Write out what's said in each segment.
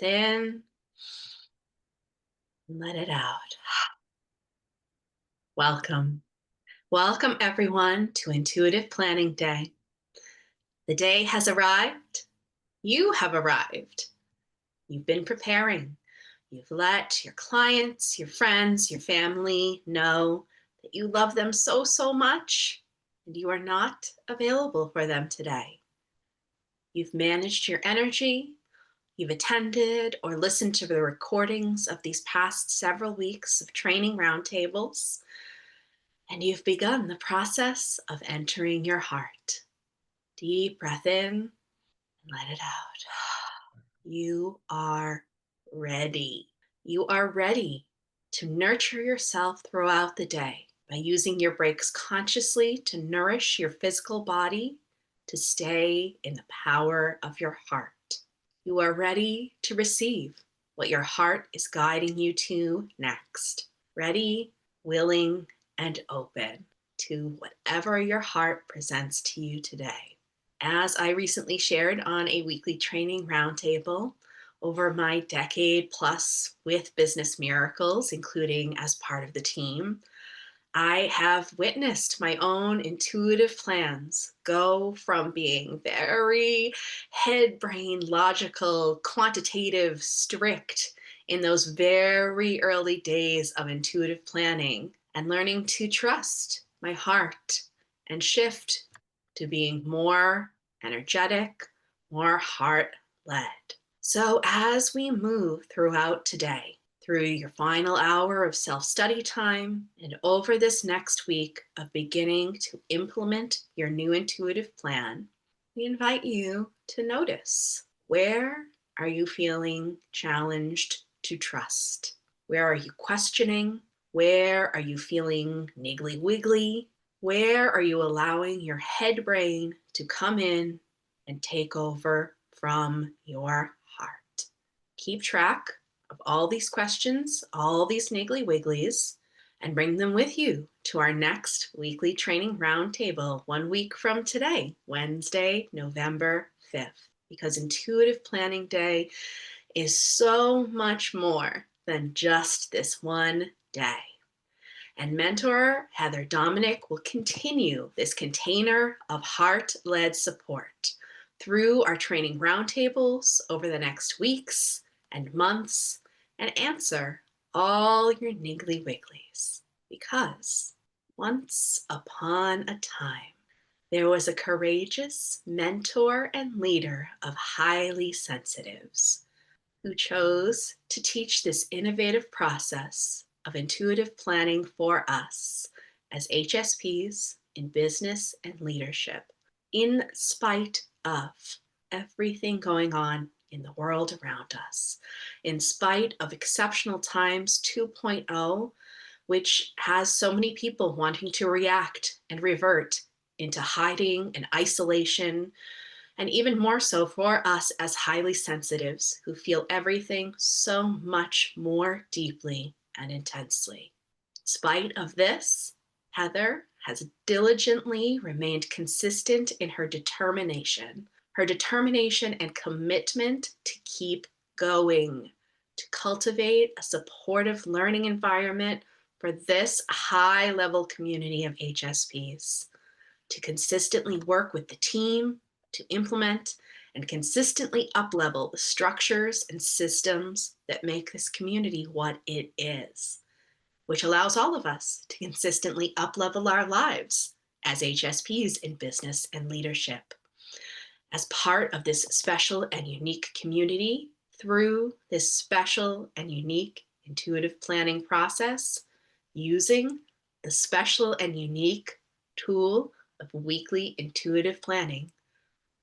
breath in, and let it out. Welcome. Welcome, everyone, to Intuitive Planning Day. The day has arrived. You have arrived. You've been preparing. You've let your clients, your friends, your family know that you love them so, so much, and you are not available for them today. You've managed your energy. You've attended or listened to the recordings of these past several weeks of training roundtables, and you've begun the process of entering your heart. Deep breath in and let it out. You are ready. You are ready to nurture yourself throughout the day by using your breaks consciously to nourish your physical body, to stay in the power of your heart. You are ready to receive what your heart is guiding you to next. Ready, willing, and open to whatever your heart presents to you today. As I recently shared on a weekly training roundtable, over my decade plus with Business Miracles, including as part of the team, I have witnessed my own intuitive plans go from being very head brain logical, quantitative, strict in those very early days of intuitive planning and learning to trust my heart and shift to being more energetic, more heart led. So as we move throughout today, through your final hour of self-study time and over this next week of beginning to implement your new intuitive plan, we invite you to notice, where are you feeling challenged to trust? Where are you questioning? Where are you feeling niggly wiggly? Where are you allowing your head brain to come in and take over from your heart? Keep track of all these questions, all these niggly wigglies, and bring them with you to our next weekly training roundtable 1 week from today, Wednesday, November 5th. Because Intuitive Planning Day is so much more than just this one day. And mentor Heather Dominick will continue this container of heart-led support through our training roundtables over the next weeks and months, and answer all your niggly wigglies. Because once upon a time, there was a courageous mentor and leader of highly sensitives who chose to teach this innovative process of intuitive planning for us as HSPs in business and leadership, in spite of everything going on in the world around us, in spite of Exceptional Times 2.0, which has so many people wanting to react and revert into hiding and isolation, and even more so for us as highly sensitives who feel everything so much more deeply and intensely. In spite of this, Heather has diligently remained consistent in her determination and commitment to keep going, to cultivate a supportive learning environment for this high-level community of HSPs, to consistently work with the team, to implement and consistently uplevel the structures and systems that make this community what it is, which allows all of us to consistently uplevel our lives as HSPs in business and leadership. As part of this special and unique community, through this special and unique intuitive planning process, using the special and unique tool of weekly intuitive planning,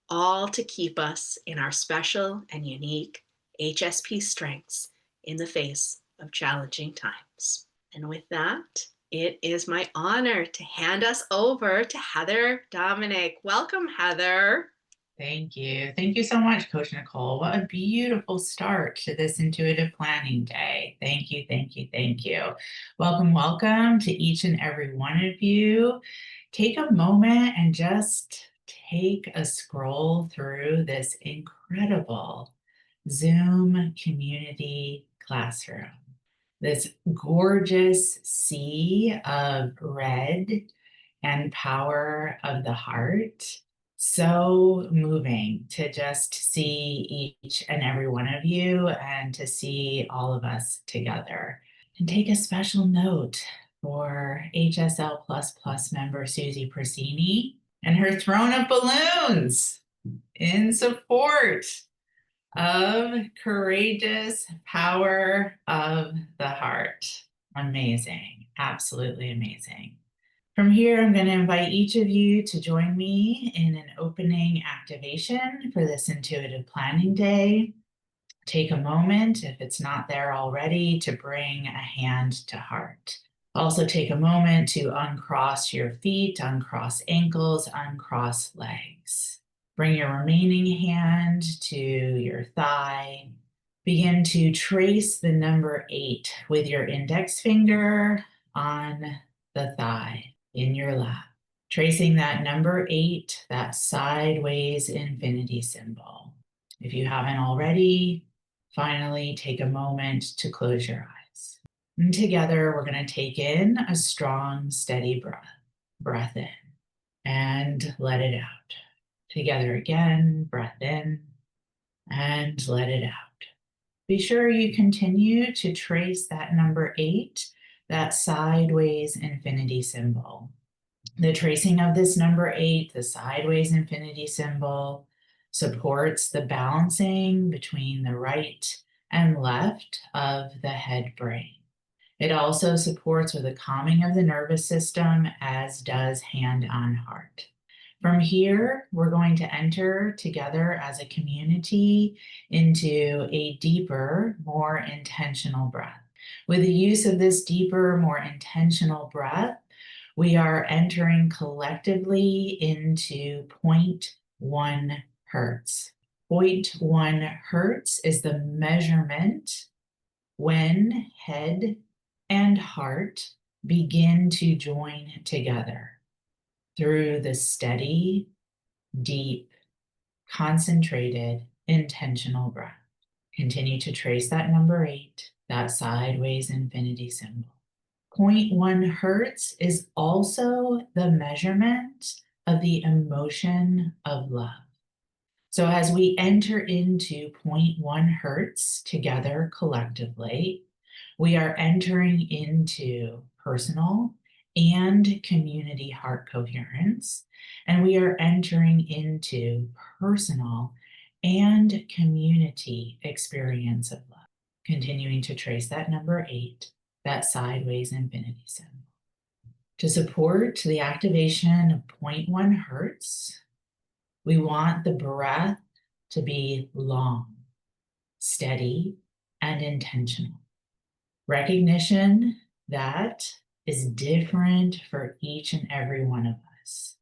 all to keep us in our special and unique HSP strengths in the face of challenging times. And with that, it is my honor to hand us over to Heather Dominick. Welcome, Heather. Thank you. Thank you so much, Coach Nicole. What a beautiful start to this Intuitive Planning Day. Thank you, thank you, thank you. Welcome, welcome to each and every one of you. Take a moment and just take a scroll through this incredible Zoom community classroom. This gorgeous sea of red and power of the heart. So moving to just see each and every one of you and to see all of us together. And take a special note for HSL member Susie Persini and her throne of balloons in support of courageous power of the heart. Amazing, absolutely amazing. From here, I'm going to invite each of you to join me in an opening activation for this intuitive planning day. Take a moment, if it's not there already, to bring a hand to heart. Also take a moment to uncross your feet, uncross ankles, uncross legs. Bring your remaining hand to your thigh. Begin to trace the number 8 with your index finger on the thigh in your lap. Tracing that number 8, that sideways infinity symbol. If you haven't already, finally take a moment to close your eyes. And together, we're going to take in a strong, steady breath. Breath in and let it out. Together again, breath in and let it out. Be sure you continue to trace that number 8, that sideways infinity symbol. The tracing of this number 8, the sideways infinity symbol, supports the balancing between the right and left of the head brain. It also supports with the calming of the nervous system, as does hand on heart. From here, we're going to enter together as a community into a deeper, more intentional breath. With the use of this deeper, more intentional breath, we are entering collectively into 0.1 hertz. 0.1 hertz is the measurement when head and heart begin to join together through the steady, deep, concentrated, intentional breath. Continue to trace that number 8, that sideways infinity symbol. 0.1 hertz is also the measurement of the emotion of love. So as we enter into 0.1 hertz together collectively, we are entering into personal and community heart coherence, and we are entering into personal and community experience of love. Continuing to trace that number 8, that sideways infinity symbol. To support the activation of 0.1 hertz, we want the breath to be long, steady, and intentional. Recognition that is different for each and every one of us.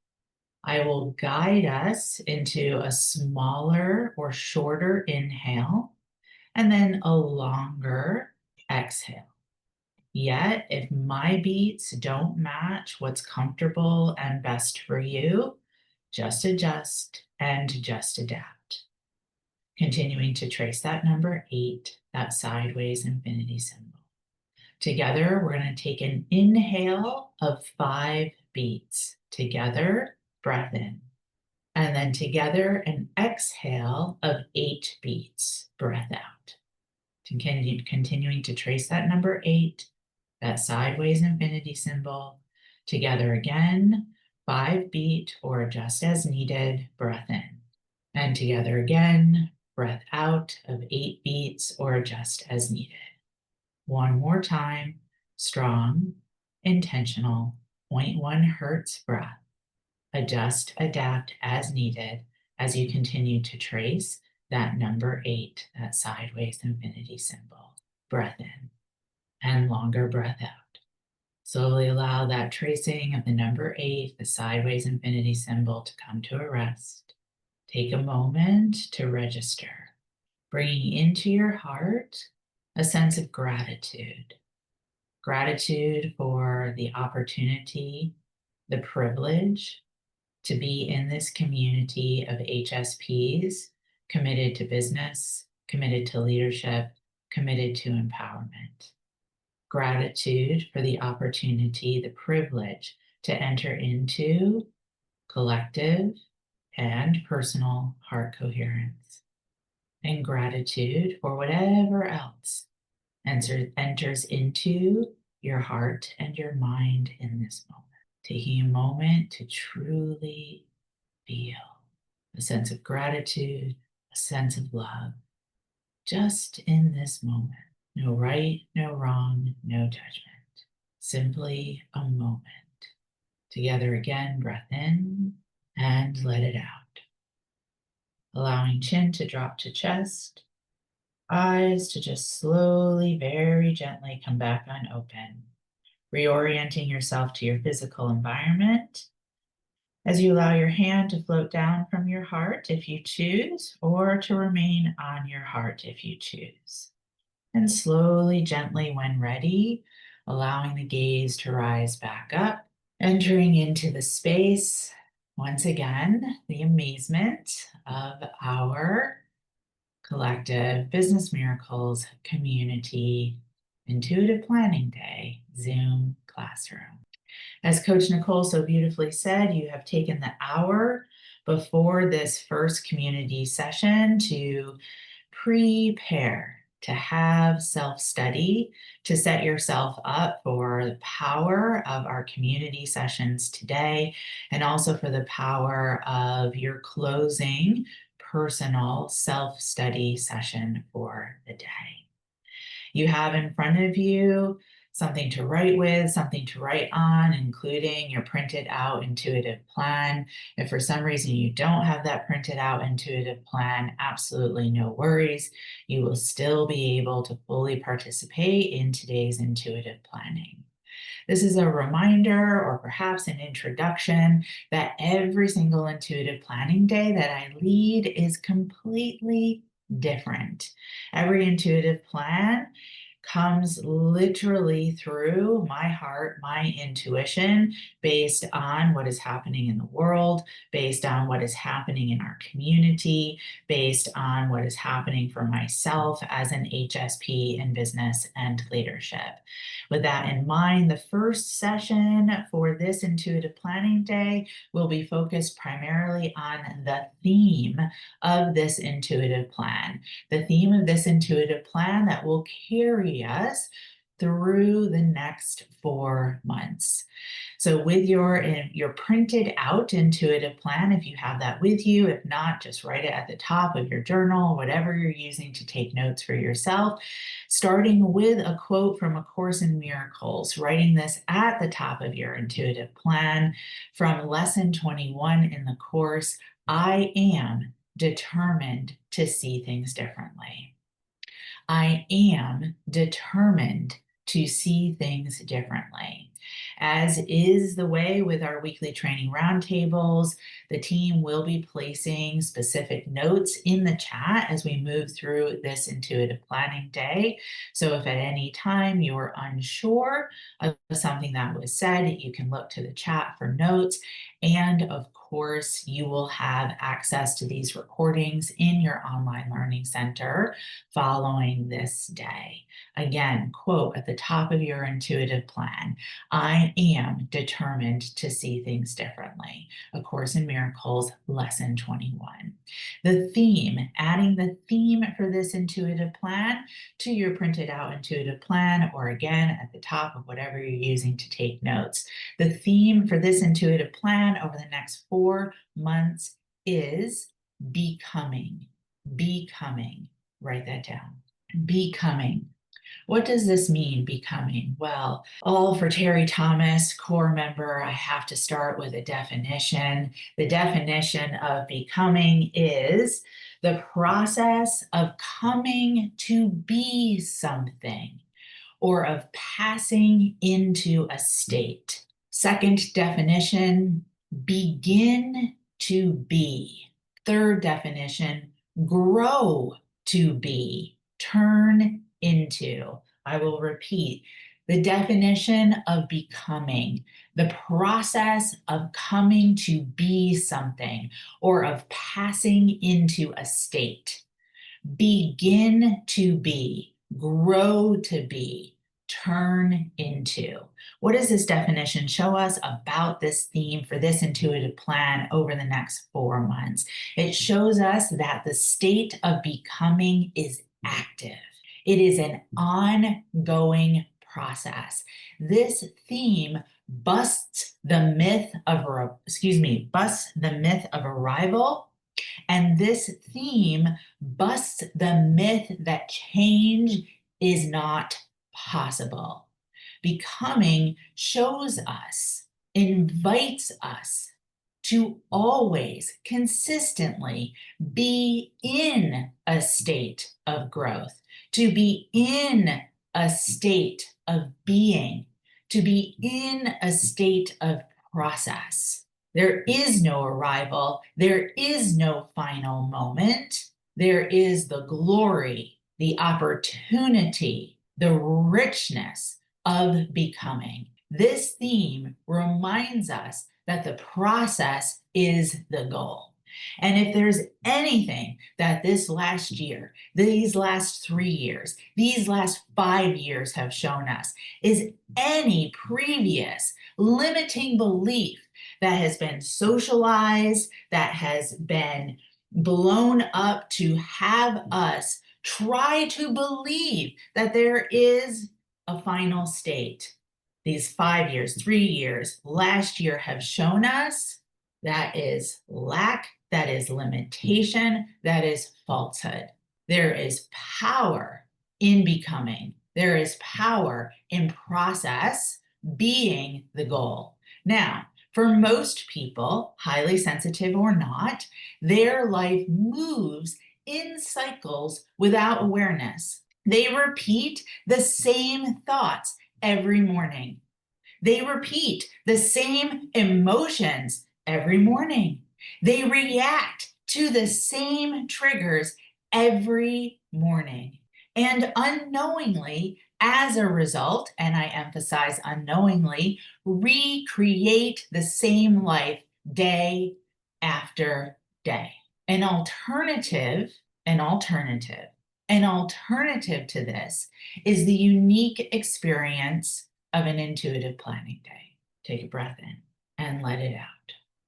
I will guide us into a smaller or shorter inhale and then a longer exhale. Yet, if my beats don't match what's comfortable and best for you, just adjust and just adapt. Continuing to trace that number 8, that sideways infinity symbol. Together, we're going to take an inhale of 5 beats. Together, breath in. And then together, an exhale of 8 beats, breath out. Continuing to trace that number 8, that sideways infinity symbol. Together again, 5 beat or adjust as needed, breath in. And together again, breath out of 8 beats or adjust as needed. One more time, strong, intentional, 0.1 hertz breath. Adjust, adapt as needed as you continue to trace that number 8, that sideways infinity symbol. Breath in and longer breath out. Slowly allow that tracing of the number 8, the sideways infinity symbol, to come to a rest. Take a moment to register, bringing into your heart a sense of gratitude. Gratitude for the opportunity, the privilege to be in this community of HSPs committed to business, committed to leadership, committed to empowerment. Gratitude for the opportunity, the privilege to enter into collective and personal heart coherence. And gratitude for whatever else enters into your heart and your mind in this moment. Taking a moment to truly feel a sense of gratitude, a sense of love, just in this moment. No right, no wrong, no judgment. Simply a moment. Together again, breath in and let it out. Allowing chin to drop to chest, eyes to just slowly, very gently come back on open. Reorienting yourself to your physical environment as you allow your hand to float down from your heart if you choose, or to remain on your heart if you choose. And slowly, gently, when ready, allowing the gaze to rise back up, entering into the space, once again, the amazement of our collective Business Miracles Community Intuitive Planning Day Zoom classroom. As Coach Nicole so beautifully said, you have taken the hour before this first community session to prepare, to have self-study, to set yourself up for the power of our community sessions today, and also for the power of your closing personal self-study session for the day. You have in front of you something to write with, something to write on, including your printed out intuitive plan. If for some reason you don't have that printed out intuitive plan, absolutely no worries. You will still be able to fully participate in today's intuitive planning. This is a reminder, or perhaps an introduction, that every single intuitive planning day that I lead is completely different. Every intuitive plan comes literally through my heart, my intuition, based on what is happening in the world, based on what is happening in our community, based on what is happening for myself as an HSP in business and leadership. With that in mind, the first session for this intuitive planning day will be focused primarily on the theme of this intuitive plan. The theme of this intuitive plan that will carry us through the next 4 months. So with your printed out intuitive plan, if you have that with you, if not, just write it at the top of your journal, whatever you're using to take notes for yourself, starting with a quote from A Course in Miracles, writing this at the top of your intuitive plan from lesson 21 in the course, I am determined to see things differently. I am determined to see things differently. As is the way with our weekly training roundtables, the team will be placing specific notes in the chat as we move through this intuitive planning day. So if at any time you're unsure of something that was said, you can look to the chat for notes. And of course, you will have access to these recordings in your online learning center following this day. Again, quote at the top of your intuitive plan, I am determined to see things differently. A Course in Miracles, lesson 21. The theme, adding the theme for this intuitive plan to your printed out intuitive plan, or again, at the top of whatever you're using to take notes. The theme for this intuitive plan over the next 4 months is becoming. Becoming. Write that down. Becoming. What does this mean, becoming? Well, all for Terry Thomas, core member, I have to start with a definition. The definition of becoming is the process of coming to be something, or of passing into a state. Second definition, begin to be. Third definition, grow to be, turn into. I will repeat the definition of becoming, the process of coming to be something, or of passing into a state. begin to be, grow to be, turn into. What does this definition show us about this theme for this intuitive plan over the next 4 months? It shows us that the state of becoming is active. It is an ongoing process. This theme busts the myth of arrival, and this theme busts the myth that change is not possible. Becoming shows us, invites us to always consistently be in a state of growth, to be in a state of being, to be in a state of process. There is no arrival. There is no final moment. There is the glory, the opportunity, the richness of becoming. This theme reminds us that the process is the goal. And if there's anything that this last year, these last 3 years, these last 5 years have shown us, is any previous limiting belief that has been socialized, that has been blown up to have us try to believe that there is a final state. These 5 years, 3 years, last year have shown us that is lack, that is limitation, that is falsehood. There is power in becoming. There is power in process being the goal. Now, for most people, highly sensitive or not, their life moves in cycles without awareness. They repeat the same thoughts every morning. They repeat the same emotions every morning. They react to the same triggers every morning. And unknowingly, as a result, and I emphasize unknowingly, recreate the same life day after day. An alternative to this is the unique experience of an intuitive planning day. Take a breath in and let it out.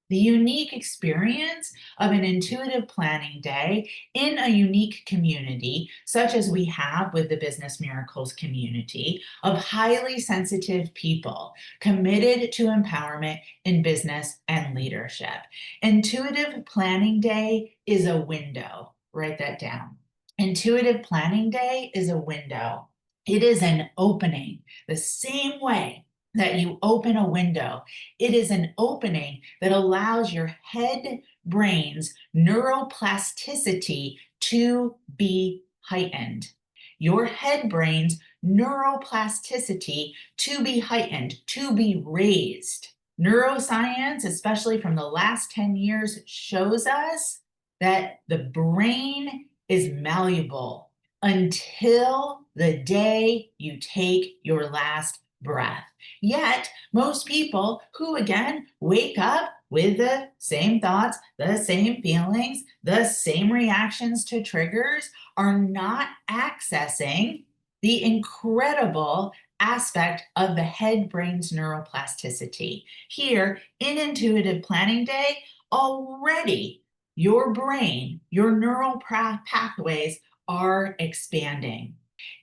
The unique experience of an intuitive planning day in a unique community, such as we have with the Business Miracles community of highly sensitive people committed to empowerment in business and leadership. Intuitive Planning Day is a window. Write that down. Intuitive Planning Day is a window. It is an opening, the same way that you open a window. It is an opening that allows your head brain's neuroplasticity to be heightened. Your head brain's neuroplasticity to be heightened, to be raised. Neuroscience, especially from the last 10 years, shows us that the brain is malleable until the day you take your last breath. Yet, most people who, again, wake up with the same thoughts, the same feelings, the same reactions to triggers, are not accessing the incredible aspect of the head brain's neuroplasticity. Here in Intuitive Planning Day, already your brain, your neural pathways are expanding.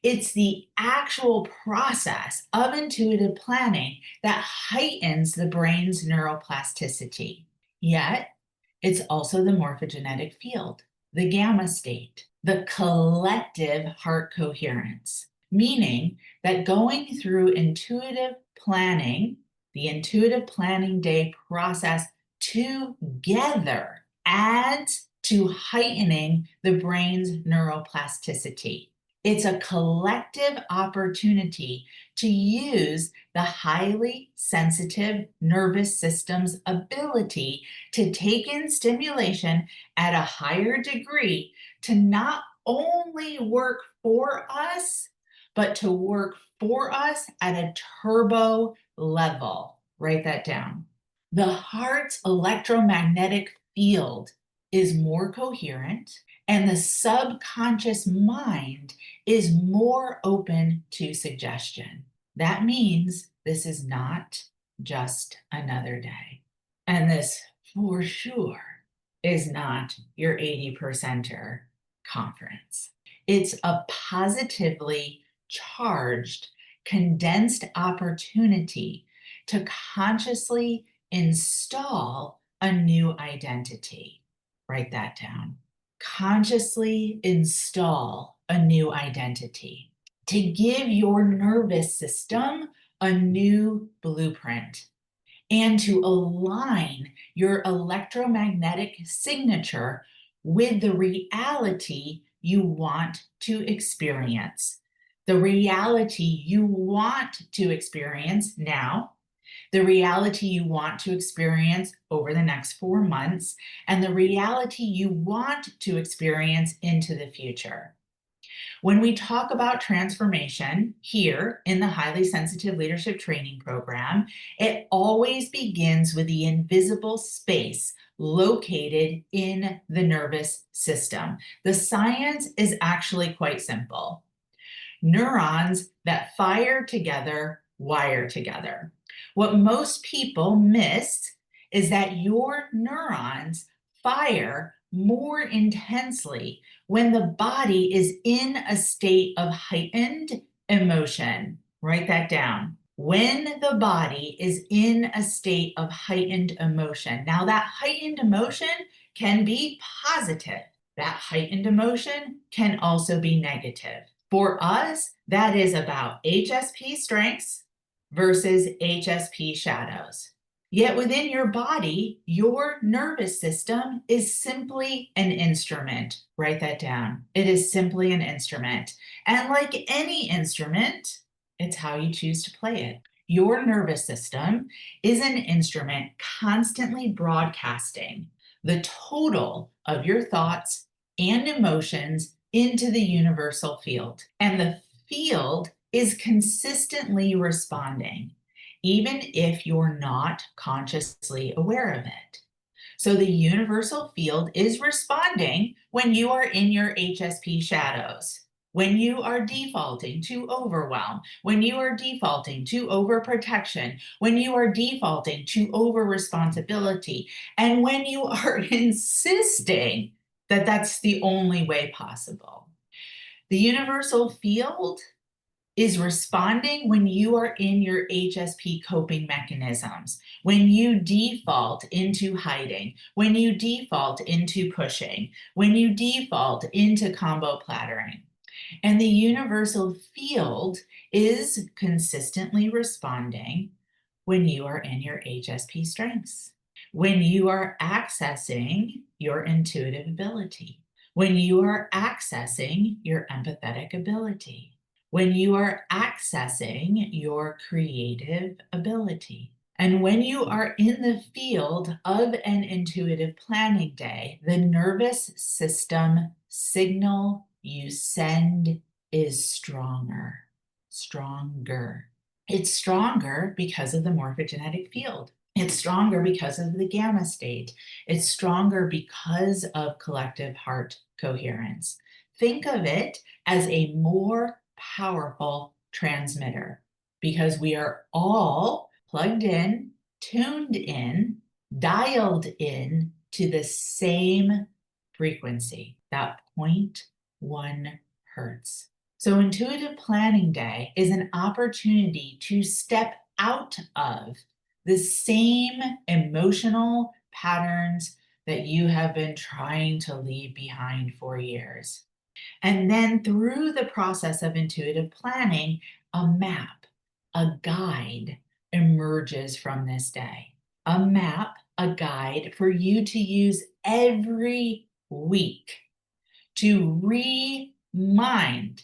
It's the actual process of intuitive planning that heightens the brain's neuroplasticity. Yet, it's also the morphogenetic field, the gamma state, the collective heart coherence, meaning that going through intuitive planning, the intuitive planning day process together adds to heightening the brain's neuroplasticity. It's a collective opportunity to use the highly sensitive nervous system's ability to take in stimulation at a higher degree to not only work for us, but to work for us at a turbo level. Write that down. The heart's electromagnetic field is more coherent, and the subconscious mind is more open to suggestion. That means this is not just another day. And this, for sure, is not your 80 percenter conference. It's a positively charged, condensed opportunity to consciously install a new identity. Write that down. Consciously install a new identity to give your nervous system a new blueprint and to align your electromagnetic signature with the reality you want to experience. The reality you want to experience now, the reality you want to experience over the next 4 months, and the reality you want to experience into the future. When we talk about transformation here in the Highly Sensitive Leadership Training Program, it always begins with the invisible space located in the nervous system. The science is actually quite simple. Neurons that fire together wire together. What most people miss is that your neurons fire more intensely when the body is in a state of heightened emotion. Write that down. When the body is in a state of heightened emotion. Now, that heightened emotion can be positive. That heightened emotion can also be negative. For us, that is about HSP strengths versus HSP shadows. Yet within your body, your nervous system is simply an instrument. Write that down. It is simply an instrument. And like any instrument, it's how you choose to play it. Your nervous system is an instrument constantly broadcasting the total of your thoughts and emotions into the universal field. And the field is consistently responding, even if you're not consciously aware of it. So the universal field is responding when you are in your HSP shadows, when you are defaulting to overwhelm, when you are defaulting to overprotection, when you are defaulting to over responsibility, and when you are insisting that that's the only way possible. The universal field is responding when you are in your HSP coping mechanisms, when you default into hiding, when you default into pushing, when you default into combo plattering. And the universal field is consistently responding when you are in your HSP strengths, when you are accessing your intuitive ability, when you are accessing your empathetic ability, when you are accessing your creative ability. And when you are in the field of an intuitive planning day, the nervous system signal you send is stronger. It's stronger because of the morphogenetic field. It's stronger because of the gamma state. It's stronger because of collective heart coherence. Think of it as a more powerful transmitter because we are all plugged in, tuned in, dialed in to the same frequency, that 0.1 hertz. So Intuitive Planning Day is an opportunity to step out of the same emotional patterns that you have been trying to leave behind for years. And then through the process of intuitive planning, a map, a guide emerges from this day. A map, a guide for you to use every week to remind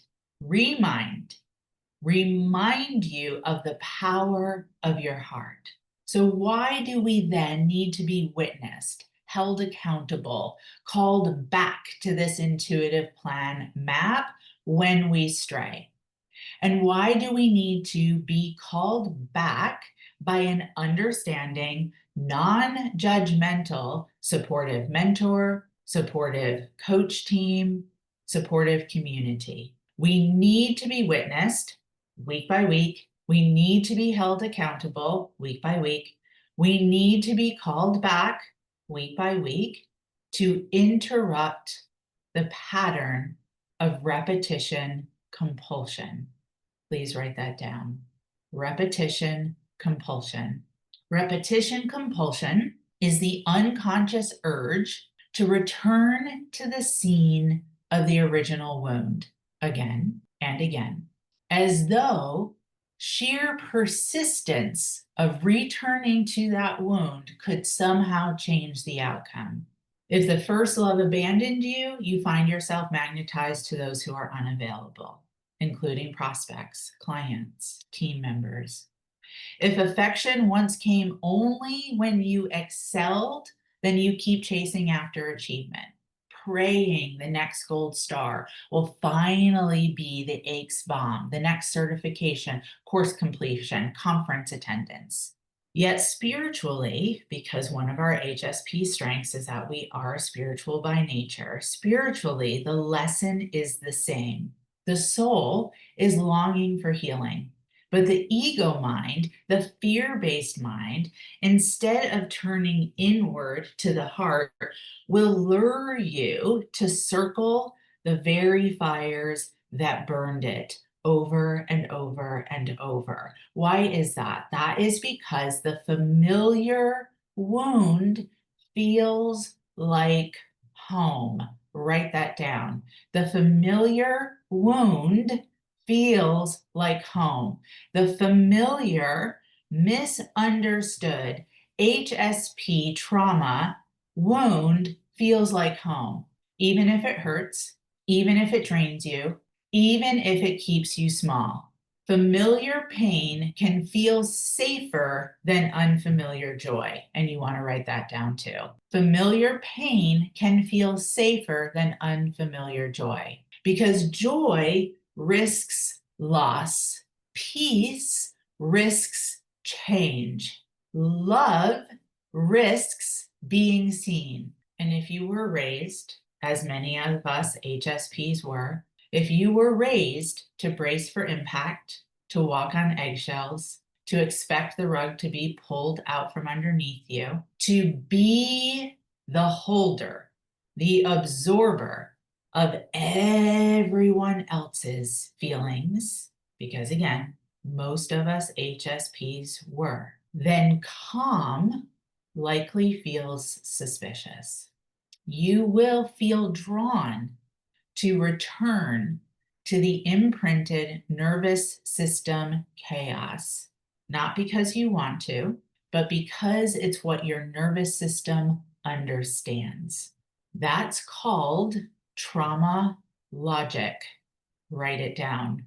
you of the power of your heart. So why do we then need to be witnessed, held accountable, called back to this intuitive plan map when we stray? And why do we need to be called back by an understanding, non-judgmental, supportive mentor, supportive coach team, supportive community. We need to be witnessed week by week. We need to be held accountable week by week. We need to be called back week by week to interrupt the pattern of repetition compulsion. Please write that down. Repetition compulsion. Repetition compulsion is the unconscious urge to return to the scene of the original wound again and again, as though sheer persistence of returning to that wound could somehow change the outcome. If the first love abandoned you, you find yourself magnetized to those who are unavailable, including prospects, clients, team members. If affection once came only when you excelled, then you keep chasing after achievement, praying the next gold star will finally be the AICS bomb, the next certification, course completion, conference attendance. Yet spiritually, because one of our HSP strengths is that we are spiritual by nature, spiritually, the lesson is the same. The soul is longing for healing. But the ego mind, the fear-based mind, instead of turning inward to the heart, will lure you to circle the very fires that burned it over and over and over. Why is that? That is because the familiar wound feels like home. Write that down. The familiar wound feels like home. The familiar, misunderstood HSP trauma wound feels like home, even if it hurts, even if it drains you, even if it keeps you small. Familiar pain can feel safer than unfamiliar joy. And you want to write that down too. Familiar pain can feel safer than unfamiliar joy because joy risks loss. Peace risks change. Love risks being seen. And if you were raised, as many of us HSPs were, if you were raised to brace for impact, to walk on eggshells, to expect the rug to be pulled out from underneath you, to be the holder, the absorber of everyone else's feelings, because again, most of us HSPs were, then calm likely feels suspicious. You will feel drawn to return to the imprinted nervous system chaos, not because you want to, but because it's what your nervous system understands. That's called trauma logic. Write it down.